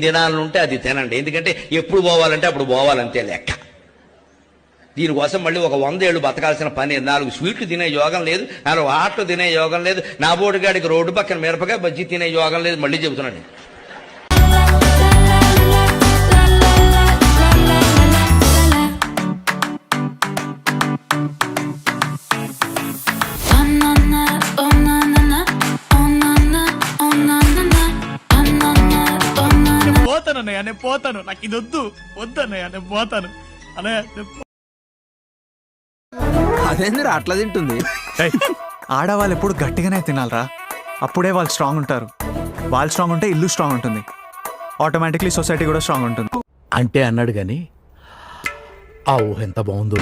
తినాలంటే అది తినండి, ఎందుకంటే ఎప్పుడు పోవాలంటే అప్పుడు పోవాలంతే లెక్క. దీనికోసం మళ్ళీ ఒక 100 ఏళ్ళు బతకాల్సిన పని. 4 స్వీట్లు తినే యోగం లేదు, 4 హాట్లు తినే యోగం లేదు, నా బోటుగాడికి రోడ్డు పక్కన మిరపకాయ బజ్జీ తినే యోగం లేదు. మళ్ళీ చెబుతున్నాను. పోతానన్నయ్య, నేను పోతాను. నాకు ఇది వద్దన్నయ్య, నేను పోతాను అన్నయ్య. అదేందిరా అట్లా తింటుంది? ఆడవాళ్ళు ఎప్పుడు గట్టిగానే తినాలరా, అప్పుడే వాళ్ళు స్ట్రాంగ్ ఉంటారు. వాళ్ళు స్ట్రాంగ్ ఉంటే ఇల్లు స్ట్రాంగ్ ఉంటుంది, ఆటోమేటిక్లీ సొసైటీ కూడా స్ట్రాంగ్ ఉంటుంది. అంటే అన్నాడు గాని ఆ ఊహ ఎంత బాగుందో.